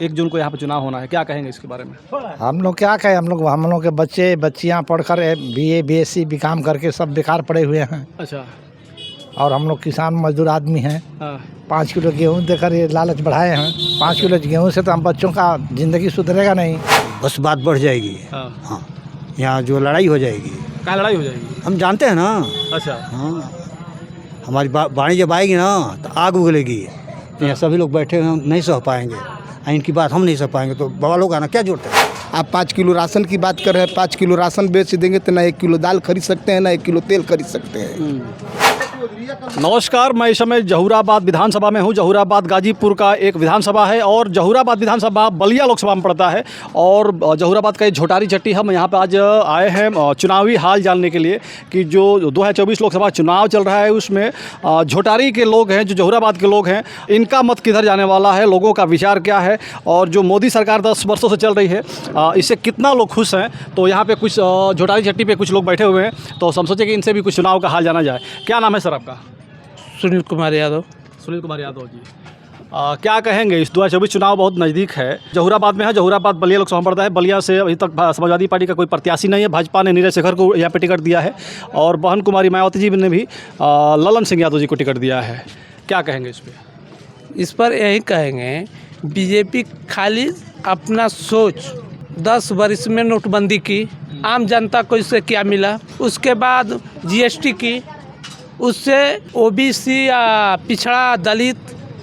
1 जून को यहाँ पे चुनाव होना है, क्या कहेंगे इसके बारे में? हम लोग क्या कहें, हम लोग के बच्चे बच्चियाँ पढ़कर BA BSc बीकॉम करके सब बेकार पड़े हुए हैं। अच्छा। और हम लोग किसान मजदूर आदमी हैं। हाँ। 5 किलो गेहूँ देकर ये लालच बढ़ाए हैं। 5 किलो गेहूँ से तो हम बच्चों का ज़िंदगी सुधरेगा नहीं, बस बात बढ़ जाएगी। हाँ, यहाँ जो लड़ाई हो जाएगी। क्या लड़ाई हो जाएगी? हम जानते हैं ना। अच्छा। हाँ, हमारी वाणी जब आएगी ना तो आग उगलेगी। यहाँ सभी लोग बैठे हैं, नहीं सह पाएंगे। इनकी बात हम नहीं सह पाएंगे तो बड़ा लोग आना क्या जरूरत है? आप 5 किलो राशन की बात कर रहे हैं, 5 किलो राशन बेच देंगे तो ना 1 किलो दाल खरीद सकते हैं, ना 1 किलो तेल खरीद सकते हैं। नमस्कार, मैं इस समय जहूराबाद विधानसभा में हूँ। जहूराबाद गाजीपुर का एक विधानसभा है और जहूराबाद विधानसभा बलिया लोकसभा में पड़ता है। और जहूराबाद का ये झोटारी चट्टी, हम यहाँ पे आज आए हैं चुनावी हाल जानने के लिए कि जो 2024 लोकसभा चुनाव चल रहा है उसमें झोटारी के लोग हैं, जो जहूराबाद के लोग हैं, इनका मत किधर जाने वाला है, लोगों का विचार क्या है और जो मोदी सरकार 10 वर्षों से चल रही है इससे कितना लोग खुश हैं। तो यहाँ पे कुछ झोटारी चट्टी पे कुछ लोग बैठे हुए हैं, तो हम सोचे कि इनसे भी कुछ चुनाव का हाल जाना जाए। क्या नाम है सर आपका? सुनील कुमार यादव। सुनील कुमार यादव जी, क्या कहेंगे? इस 2024 चुनाव बहुत नज़दीक है। जहूराबाद में है, जहूराबाद बलिया लोकसभा में पड़ता है। बलिया से अभी तक समाजवादी पार्टी का कोई प्रत्याशी नहीं है। भाजपा ने नीरज शेखर को यहाँ पे टिकट दिया है और बहन कुमारी मायावती जी ने भी ललन सिंह यादव जी को टिकट दिया है। क्या कहेंगे इस पर? इस पर यही कहेंगे, बीजेपी खाली अपना सोच 10 वर्ष में नोटबंदी की, आम जनता को इससे क्या मिला, उसके बाद GST की, उससे OBC या पिछड़ा दलित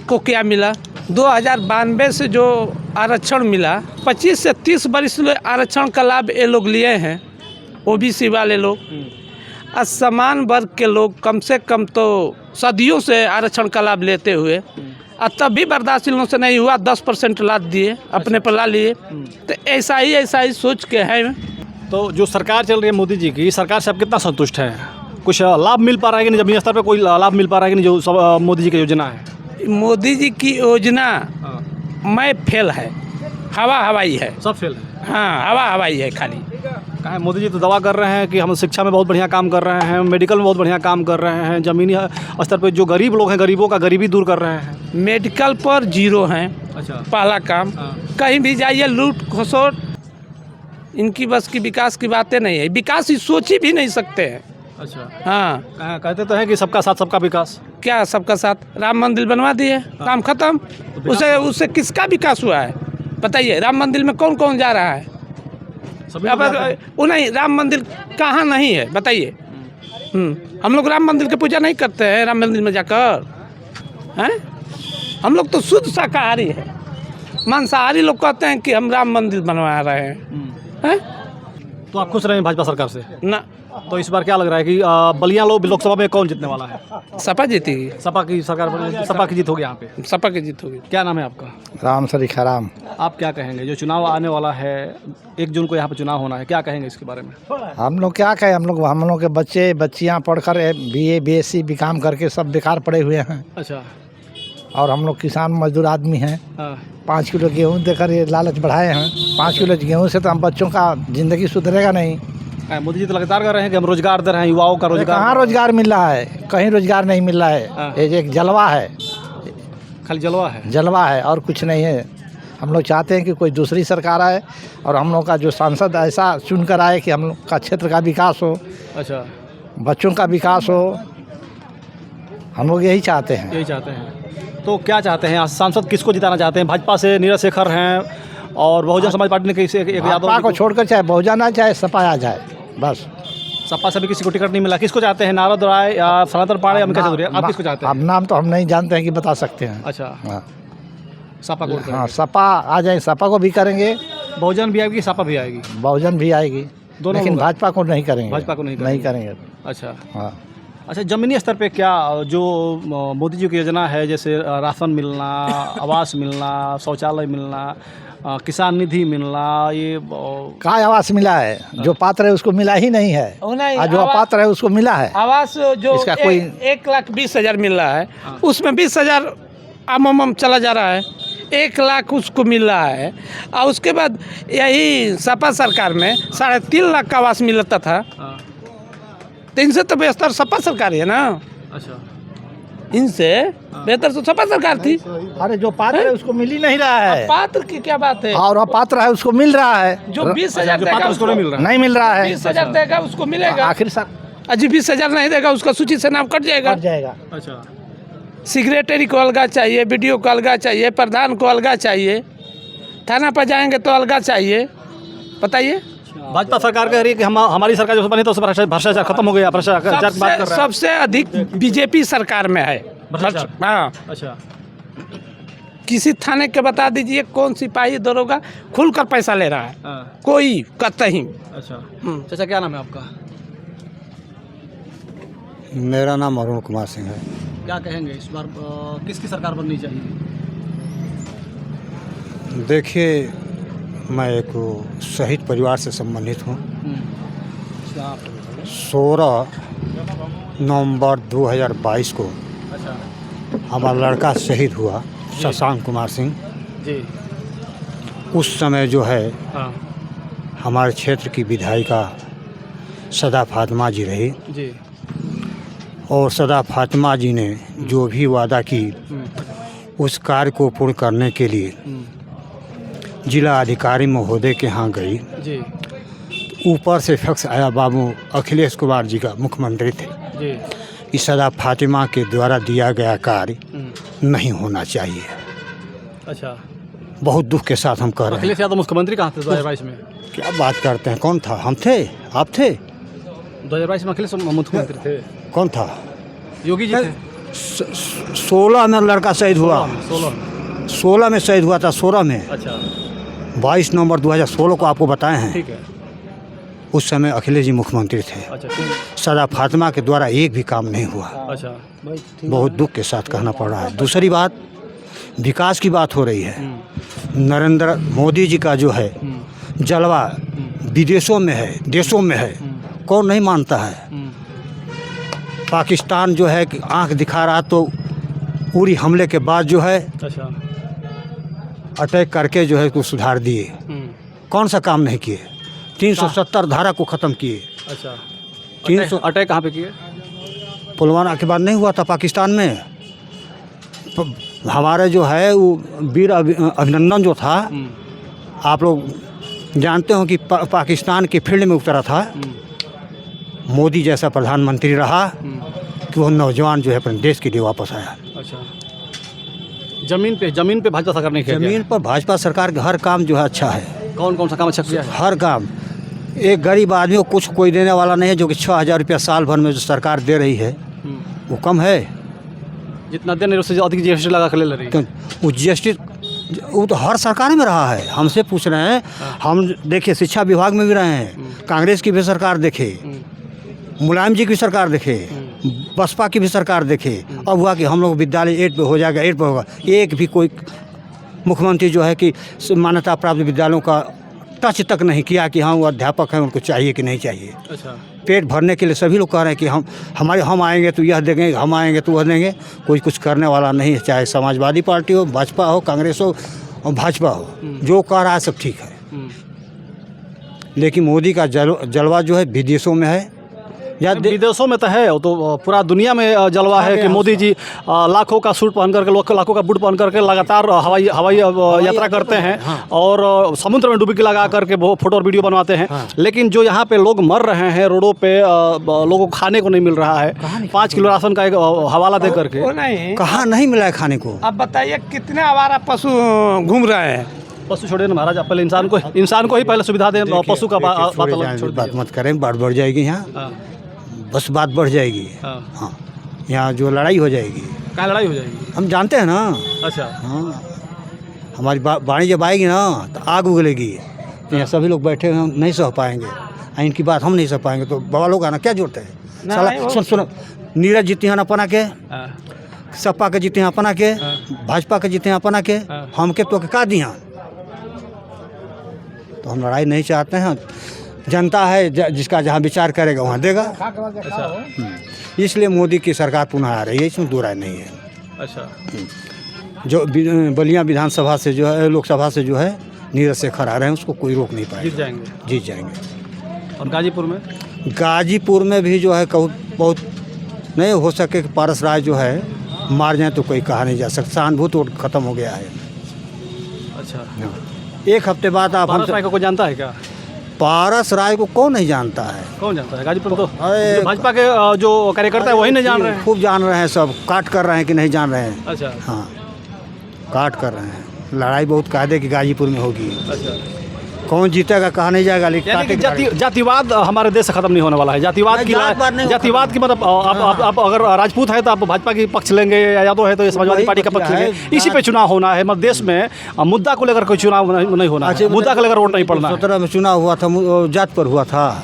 को क्या मिला, 2092 से जो आरक्षण मिला, 25 से 30 वर्ष आरक्षण का लाभ ये लोग लिए हैं, OBC वाले लोग। असमान वर्ग के लोग कम से कम तो सदियों से आरक्षण का लाभ लेते हुए, और तब भी बर्दाश्त इन लोगों से नहीं हुआ, 10% लाद दिए, अपने पर ला लिए। तो ऐसा ही सोच के है। तो जो सरकार चल रही है मोदी जी की, सरकार से आप कितना संतुष्ट हैं? कुछ लाभ मिल पा रहा है कि नहीं? जमीनी स्तर पे कोई लाभ मिल पा रहा है कि नहीं, जो सब मोदी जी की योजना है? मोदी जी की योजना मैं फेल है, हवाई है, सब फेल है। हाँ, हवाई है खाली। कहा मोदी जी तो दावा कर रहे हैं कि हम शिक्षा में बहुत बढ़िया काम कर रहे हैं, मेडिकल में बहुत बढ़िया काम कर रहे हैं, ज़मीनी स्तर पे जो गरीब लोग हैं, गरीबों का गरीबी दूर कर रहे हैं। मेडिकल पर 0 हैं। अच्छा। पहला काम, कहीं भी जाइए लूट खसोट, इनकी बस की विकास की बातें नहीं है, विकास ही सोच ही भी नहीं सकते हैं। अच्छा। हाँ, कहते तो हैं कि सबका साथ सबका विकास। क्या सबका साथ? राम मंदिर बनवा दिए, काम खत्म। उससे किसका विकास हुआ है बताइए? राम मंदिर में कौन कौन जा रहा है? नहीं, राम मंदिर कहाँ नहीं है बताइए? हम लोग राम मंदिर की पूजा नहीं करते हैं राम मंदिर में जाकर, हैं? हम लोग तो शुद्ध शाकाहारी है। मांसाहारी लोग कहते हैं कि हम राम मंदिर बनवा रहे हैं। तो आप खुश रहे हैं भाजपा सरकार से? ना। तो इस बार क्या लग रहा है कि बलिया लोकसभा में कौन जीतने वाला है? सपा जीतेगी। सपा की सरकार, सपा की जीत होगी यहाँ पे। सपा की जीत होगी। क्या नाम है आपका? राम सरीखा राम। आप क्या कहेंगे, जो चुनाव आने वाला है 1 जून को यहाँ पे चुनाव होना है, क्या कहेंगे इसके बारे में? हम लोग क्या कहें, हम लोग के बच्चे बच्चियाँ पढ़कर BA BSc बीकॉम करके सब बेकार पड़े हुए हैं। अच्छा। और हम लोग किसान मजदूर आदमी हैं। हाँ। 5 किलो गेहूँ देकर ये लालच बढ़ाए हैं। 5 किलो गेहूँ से तो हम बच्चों का ज़िंदगी सुधरेगा नहीं। मोदी जी तो लगातार कर रहे हैं कि हम रोजगार दे रहे हैं, युवाओं का रोजगार। कहाँ रोजगार मिल रहा है? कहीं रोजगार नहीं मिल रहा है। ये एक जलवा है, खाली जलवा है। जलवा है और कुछ नहीं है। हम लोग चाहते हैं कि कोई दूसरी सरकार आए और हम लोग का जो सांसद ऐसा चुनकर आए कि हम लोग का क्षेत्र का विकास हो। अच्छा। बच्चों का विकास हो, हम लोग यही चाहते हैं। यही चाहते हैं। तो क्या चाहते हैं सांसद, किसको जिताना चाहते हैं? भाजपा से नीरज शेखर हैं और बहुजन समाज पार्टी ने किसी एक भाजपा को छोड़कर चाहे बहुजन आ चाहे सपा आ जाए, बस। सपा से भी किसी को टिकट नहीं मिला। किसको चाहते हैं? नारद राय या सनातन पांडे, अमिका चौधरी, आप किसको चाहते हैं? अब नाम तो हम नहीं जानते हैं कि बता सकते हैं। अच्छा। हाँ, सपा को? हाँ, सपा आ जाए, सपा को भी करेंगे। बहुजन भी आएगी, सपा भी आएगी, बहुजन भी आएगी, दोनों। लेकिन भाजपा को नहीं करेंगे। भाजपा को नहीं करेंगे। अच्छा। हाँ। अच्छा, ज़मीनी स्तर पे क्या जो मोदी जी की योजना है, जैसे राशन मिलना, आवास मिलना, शौचालय मिलना, किसान निधि मिलना, ये क्या आवास मिला है? जो पात्र है उसको मिला ही नहीं है, और जो अपात्र है उसको मिला है। आवास जो इसका कोई 1,20,000 मिल रहा है, उसमें 20,000 आम चला जा रहा है, 1 लाख उसको मिल रहा है। और उसके बाद यही सपा सरकार में 3.5 लाख का आवास मिलता था। तो इनसे तो बेहतर सपा सरकार है ना। अच्छा। इनसे बेहतर तो सपा सरकार थी। अरे जो पात्र है उसको मिल ही नहीं रहा है, पात्र की क्या बात है? और अपात्र है उसको मिल रहा है, जो 20,000 देगा पात्र उसको नहीं मिल रहा नहीं मिल रहा है। 20,000 देगा उसको मिलेगा। आखिर सर अजी 20,000 नहीं देगा उसका सूची से नाम कट जाएगा। कट जाएगा। अच्छा, सेक्रेटरी को अलगा चाहिए, बीडीओ को अलगा चाहिए, प्रधान को अलगा चाहिए, थाना पर जाएंगे तो अलगा चाहिए। बताइए, भाजपा सरकार कह रही है कि हम हमारी सरकार जो बनी तो उससे भ्रष्टाचार खत्म हो गया, भ्रष्टाचार की बात कर रहा है। सबसे अधिक बीजेपी सरकार में है भ्रष्टाचार। हाँ, अच्छा, किसी थाने के बता दीजिए कौन सिपाही दरोगा खुलकर पैसा ले रहा है? हाँ, कोई कतई। अच्छा। चाचा क्या नाम है आपका? मेरा नाम अरुण कुमार सिंह है। क्या कहेंगे इस बार किसकी सरकार बननी चाहिए? देखिए, मैं एक शहीद परिवार से संबंधित हूँ। 16 नवंबर 2022 को अच्छा हमारा लड़का शहीद हुआ, शशांक कुमार सिंह। जी, उस समय जो है हाँ हमारे क्षेत्र की विधायिका सदा फातिमा जी रही, जी, और सदा फातिमा जी ने जो भी वादा की उस कार्य को पूर्ण करने के लिए जिला अधिकारी महोदय के यहाँ गई। जी, ऊपर से फैक्स आया, बाबू अखिलेश कुमार जी का मुख्यमंत्री थे, जी, इस सदा फातिमा के द्वारा दिया गया कार्य नहीं होना चाहिए। अच्छा। बहुत दुख के साथ हम कह रहे हैं। अखिलेश यादव मुख्यमंत्री कहाँ थे 2022 में? क्या बात करते हैं? कौन था? हम थे? आप थे? 2022 में अखिलेश मुख्यमंत्री थे। कौन था? योगी जी थे। 16 में लड़का शहीद हुआ, 16 में शहीद हुआ था, 16 में। अच्छा, 22 नवंबर 2016 को आपको बताए हैं। ठीक है। उस समय अखिलेश जी मुख्यमंत्री थे। अच्छा, ठीक। सदा फातिमा के द्वारा एक भी काम नहीं हुआ। अच्छा, बहुत दुख के साथ कहना पड़ रहा है। दूसरी बात, विकास की बात हो रही है। नरेंद्र मोदी जी का जो है जलवा विदेशों में है, देशों में है, कौन नहीं मानता है। पाकिस्तान जो है कि आंख दिखा रहा, तो उरी हमले के बाद जो है अच्छा, अटैक करके जो है उसको सुधार दिए। कौन सा काम नहीं किए? 370 धारा को ख़त्म किए। अच्छा। 300 अटैक कहाँ पे किए? पुलवामा के बाद नहीं हुआ था पाकिस्तान में? हमारे जो है वो वीर अभिनंदन जो था, आप लोग जानते हो कि पाकिस्तान के फील्ड में उतरा था। मोदी जैसा प्रधानमंत्री रहा कि वो नौजवान जो है अपने देश के लिए वापस आया। अच्छा, जमीन पे भाजपा सरकार ने किया? जमीन पर भाजपा सरकार का हर काम जो है अच्छा है। कौन कौन सा काम अच्छा किया है? हर काम। एक गरीब आदमी को कुछ कोई देने वाला नहीं है। जो कि 6,000 रुपया साल भर में जो सरकार दे रही है वो कम है। जितना देने उससे अधिक जीएसटी लगा कर ले रही है। तो वो जीएसटी वो तो हर सरकार में रहा है। हमसे पूछ रहे हैं, हम देखिए शिक्षा विभाग में भी रहे हैं, कांग्रेस की भी सरकार देखे, मुलायम जी की सरकार देखे, बसपा की भी सरकार देखे। अब हुआ कि हम लोग विद्यालय 8 पे हो जाएगा, 8 पे होगा। एक भी कोई मुख्यमंत्री जो है कि मान्यता प्राप्त विद्यालयों का टच तक नहीं किया कि हाँ वो अध्यापक हैं, उनको चाहिए कि नहीं चाहिए। अच्छा, पेट भरने के लिए सभी लोग कह रहे हैं कि हम आएंगे तो यह देंगे, हम आएंगे तो वह देंगे। कोई कुछ करने वाला नहीं है, चाहे समाजवादी पार्टी हो, भाजपा हो, कांग्रेस हो और भाजपा हो। जो कह रहा है सब ठीक है। लेकिन मोदी का जलवा जो है विदेशों में है या विदेशों में तो है, वो तो पूरा दुनिया में जलवा है कि मोदी जी लाखों का सूट पहन करके, लाखों का बूट पहन करके लगातार हवाई यात्रा करते हैं। हाँ। और समुद्र में डुबकी लगा करके वो फोटो और वीडियो बनवाते हैं। हाँ। लेकिन जो यहाँ पे लोग मर रहे हैं रोडों पे, लोगों को खाने को नहीं मिल रहा है। 5 किलो राशन का एक हवाला दे करके। कहाँ नहीं मिला है खाने को? अब बताइए कितने आवारा पशु घूम रहे हैं। पशु छोड़े ना महाराज, पहले इंसान को ही पहले सुविधा दें। पशु का बात मत करें, बात बढ़ जाएगी यहाँ। बस बात बढ़ जाएगी। हाँ, यहाँ जो लड़ाई हो जाएगी। क्या लड़ाई हो जाएगी? हम जानते हैं ना। अच्छा, हाँ, हमारी बाणी जब आएगी ना तो आग उगलेगी। तो यहाँ सभी लोग बैठे हुए नहीं सह पाएंगे, इनकी बात हम नहीं सह पाएंगे तो बाबा लोग आना क्या जोड़ते हैं? साला सुनो, नीरज जीते हैं अपना के, सपा के जीते हैं अपना के, भाजपा के जीते हैं अपना के, हम के तो का दिया। तो हम लड़ाई नहीं चाहते हैं। जनता है, जिसका जहाँ विचार करेगा वहाँ देगा। इसलिए मोदी की सरकार पुनः आ रही है, इसमें दो राय नहीं है। अच्छा, जो बलिया विधानसभा से जो है, लोकसभा से जो है नीरज शेखर आ रहे हैं, उसको कोई रोक नहीं पाएगा। जीत जाएंगे। और गाजीपुर में भी जो है बहुत नहीं हो सके कि पारस राय जो है मार जाए तो कोई कहा नहीं जा सकता। सहानुभूति वोट खत्म हो गया है। अच्छा, एक हफ्ते बाद आप पारस राय को कोई जानता है क्या? पारस राय को कौन नहीं जानता है? कौन जानता है? गाजीपुर में तो अरे, जो भाजपा के जो कार्यकर्ता है वही नहीं जान रहे हैं। खूब जान रहे हैं, सब काट कर रहे हैं कि नहीं जान रहे हैं। अच्छा, हाँ, काट कर रहे हैं। लड़ाई बहुत कायदे की गाजीपुर में होगी। अच्छा, कौन जीतेगा कहा नहीं जाएगा, लेकिन यानी कि काटे जातिवाद हमारे देश से खत्म नहीं होने वाला है। जातिवाद की जातिवाद नहीं होगा। जातिवाद की मतलब आप अगर राजपूत है तो आप भाजपा की पक्ष लेंगे, या यादव है तो ये समाजवादी वही पार्टी का पक्ष बतिया है। लेंगे। इसी पे चुनाव होना है। मतलब देश में मुद्दा को लेकर कोई चुनाव नहीं होना है। मुद्दा को लेकर वोट नहीं पड़ना है। 17 में चुनाव हुआ था, जात पर हुआ था।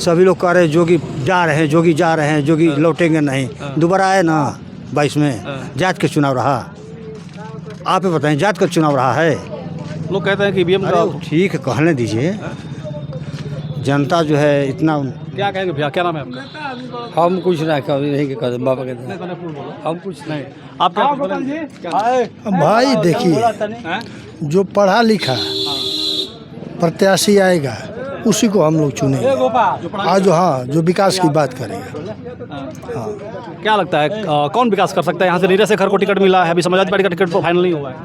सभी लोग कह रहे हैं जोगी जा रहे हैं, जोगी जा रहे हैं, जोगी लौटेंगे नहीं। दोबारा आए ना 22 में, जात के चुनाव रहा। आप ही बताएं, जात का चुनाव रहा है? लोग कहते हैं कि ईवीएम का ठीक है, कहने दीजिए। जनता जो है इतना क्या कहेंगे भैया? क्या नाम है आपका? हम कुछ नहीं कर बाबा के हम कुछ नहीं। आप क्या भाई देखिए, जो पढ़ा लिखा प्रत्याशी आएगा उसी को हम लोग चुनेंगे। आज हाँ, जो विकास की बात करेगा। क्या लगता है कौन विकास कर सकता है? यहाँ से नीरज शेखर को टिकट मिला है, अभी समाजवादी पार्टी का टिकट तो फाइनल नहीं हुआ है।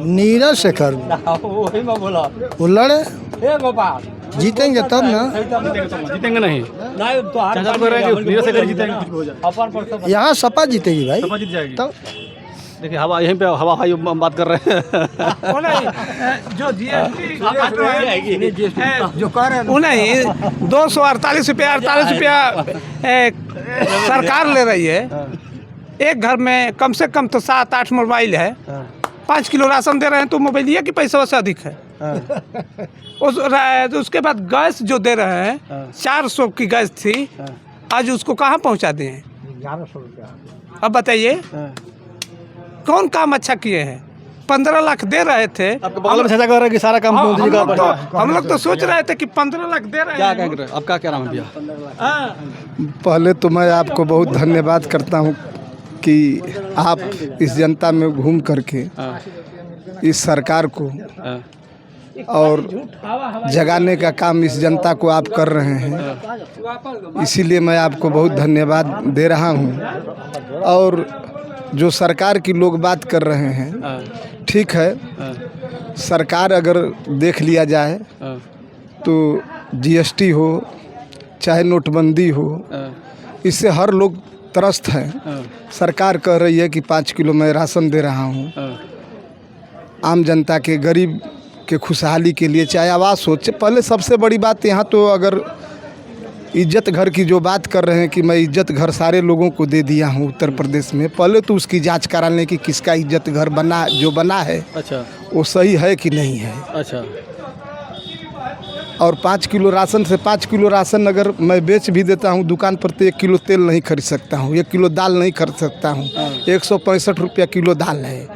नीरज शेखर वो लड़े, जीतेंगे तब ना। जीतेंगे नहीं? चाचा कह रहे हैं कि नीरज शेखर जीतेंगे। यहाँ सपा जीतेगी भाई। सपा जीत जाएगी। तब देखिए हवा, यहीं पे हवा भाई बात कर रहे हैं। जो जो कह रहे हैं नहीं 248 रुपया 48 रुपया सरकार ले रही है। एक घर में कम से कम तो 7-8 मोबाइल है। 5 किलो राशन दे रहे हैं तो मोबाइलिया की पैसा से अधिक है। उसके बाद गैस जो दे रहे हैं 400 की गैस थी, आज उसको कहाँ पहुँचा दिए? 1100 रुपया। अब बताइए कौन काम अच्छा किए हैं? 15 लाख दे रहे थे। आपके बगल में चाचा कह रहे हैं कि सारा काम मोदी जी का। हम लोग तो सोच रहे थे कि 15 लाख दे रहे क्या हैं। कह रहे हैं? आपका क्या नाम है भैया? पहले तो मैं आपको बहुत धन्यवाद करता हूँ कि आप इस जनता में घूम करके इस सरकार को और जगाने का काम इस जनता को आप कर रहे हैं। इसीलिए मैं आपको बहुत धन्यवाद दे रहा हूँ। और जो सरकार की लोग बात कर रहे हैं, ठीक है, सरकार अगर देख लिया जाए तो जीएसटी हो चाहे नोटबंदी हो, इससे हर लोग त्रस्त हैं। सरकार कह रही है कि 5 किलो मैं राशन दे रहा हूँ। आम जनता के, गरीब के खुशहाली के लिए, चाहे आवास हो। पहले सबसे बड़ी बात यहाँ तो अगर इज्जत घर की जो बात कर रहे हैं कि मैं इज्जत घर सारे लोगों को दे दिया हूँ उत्तर प्रदेश में, पहले तो उसकी जांच करा लें कि किसका इज्जत घर बना, जो बना है अच्छा, वो सही है कि नहीं है। अच्छा। और 5 किलो राशन से 5 किलो राशन अगर मैं बेच भी देता हूँ दुकान पर तो 1 किलो तेल नहीं खरीद सकता हूँ, 1 किलो दाल नहीं खरीद सकता हूँ। 165 रुपया किलो दाल है।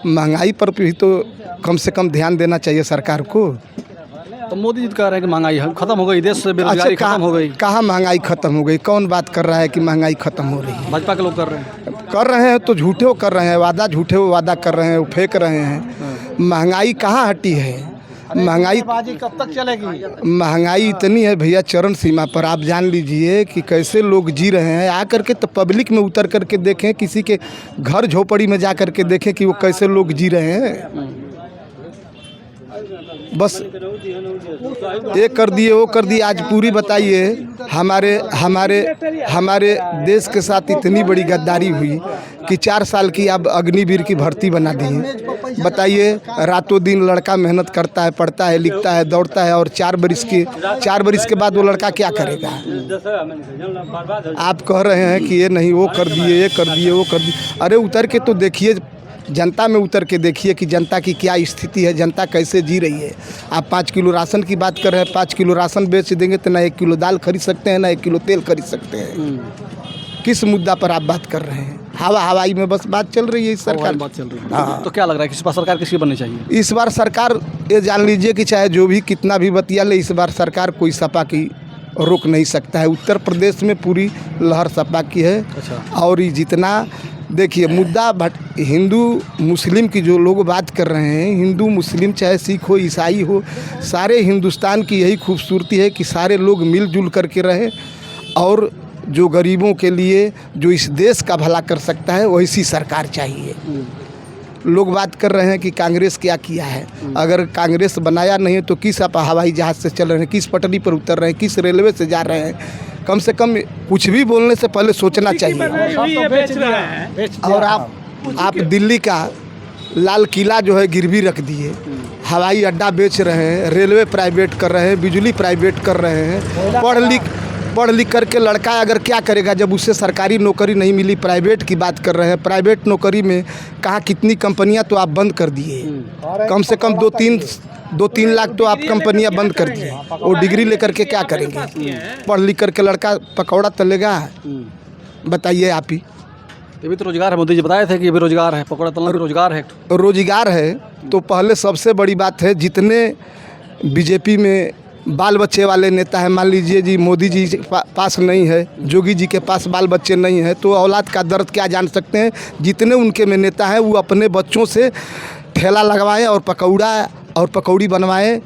महंगाई पर भी तो कम से कम ध्यान देना चाहिए सरकार को। तो मोदी जी कह रहे हैं कि महंगाई खत्म हो गई, देश से बेरोजगारी खत्म हो गई। कहाँ महंगाई खत्म हो गई? कौन बात कर रहा है कि महंगाई खत्म हो रही है? भाजपा के लोग कर रहे हैं तो झूठे कर रहे हैं, वादा झूठे वादा कर रहे हैं, वो फेंक रहे हैं। महंगाई कहाँ हटी है? महंगाई कब तक चलेगी? महंगाई इतनी है भैया चरम सीमा पर। आप जान लीजिए कि कैसे लोग जी रहे हैं। आकर के तो पब्लिक में उतर करके देखें, किसी के घर झोपड़ी में जा कर के देखें कि वो कैसे लोग जी रहे हैं। बस ये कर दिए वो कर दिए। आज पूरी बताइए हमारे देश के साथ इतनी बड़ी गद्दारी हुई कि 4 साल की अब अग्निवीर की भर्ती बना दी है। बताइए, रातों दिन लड़का मेहनत करता है, पढ़ता है, लिखता है, दौड़ता है और 4 बरिस के बाद वो लड़का क्या करेगा? आप कह रहे हैं कि ये नहीं, वो कर दिए, ये कर दिए, वो कर दिए। अरे उतर के तो देखिए, जनता में उतर के देखिए कि जनता की क्या स्थिति है, जनता कैसे जी रही है। आप 5 किलो राशन की बात कर रहे हैं। 5 किलो राशन बेच देंगे तो ना 1 किलो दाल खरीद सकते हैं, ना 1 किलो तेल खरीद सकते हैं। किस मुद्दा पर आप बात कर रहे हैं? हवाई में बस बात चल रही है इस सरकार। बात चल रही है। तो क्या लग रहा है कि इस बार सरकार किसकी बननी चाहिए? इस बार सरकार ये जान लीजिए कि चाहे जो भी कितना भी बतिया ले, इस बार सरकार कोई सपा की रोक नहीं सकता है। उत्तर प्रदेश में पूरी लहर सपा की है। अच्छा। और ये जितना देखिए मुद्दा हिंदू मुस्लिम की जो लोग बात कर रहे हैं, हिंदू मुस्लिम चाहे सिख हो ईसाई हो, सारे हिंदुस्तान की यही खूबसूरती है कि सारे लोग मिलजुल करके रहें। और जो गरीबों के लिए, जो इस देश का भला कर सकता है, वैसी सरकार चाहिए। लोग बात कर रहे हैं कि कांग्रेस क्या किया है। अगर कांग्रेस बनाया नहीं तो किस आप हवाई जहाज़ से चल रहे हैं, किस पटरी पर उतर रहे हैं, किस रेलवे से जा रहे हैं। कम से कम कुछ भी बोलने से पहले सोचना चाहिए। और आप दिल्ली का लाल किला जो है गिरवी रख दिए, हवाई अड्डा बेच रहे हैं, रेलवे प्राइवेट कर रहे हैं, बिजली प्राइवेट कर रहे हैं। पढ़ लिख करके लड़का अगर क्या करेगा जब उससे सरकारी नौकरी नहीं मिली। प्राइवेट की बात कर रहे हैं, प्राइवेट नौकरी में कहाँ कितनी कंपनियां तो आप बंद कर दिए। कम से कम 2-3 लाख तो आप कंपनियां बंद कर दिए। वो डिग्री लेकर के क्या करेंगे? पढ़ लिख करके लड़का पकौड़ा तलेगा? बताइए आप ही। ये भी तो रोजगार है, मोदी जी बताए थे कि ये भी रोजगार है, पकौड़ा तलना भी रोजगार है। रोजगार है तो पहले सबसे बड़ी बात है, जितने बीजेपी में बाल बच्चे वाले नेता हैं, मान लीजिए जी मोदी जी पास नहीं है, योगी जी के पास बाल बच्चे नहीं हैं, तो औलाद का दर्द क्या जान सकते हैं। जितने उनके में नेता हैं वो अपने बच्चों से ठेला लगवाएं और पकौड़ा और पकौड़ी बनवाएं,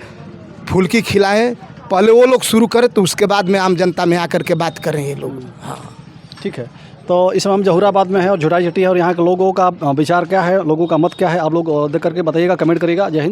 फुल्की खिलाएं। पहले वो लोग शुरू करें तो उसके बाद में आम जनता में आकर के बात करें ये लोग। हाँ, ठीक है। तो इस समय हम जहूराबाद में हैं और झोटाई चट्टी है, और यहाँ के लोगों का विचार क्या है, लोगों का मत क्या है, आप लोग देख करके बताइएगा, कमेंट करिएगा। जय हिंद।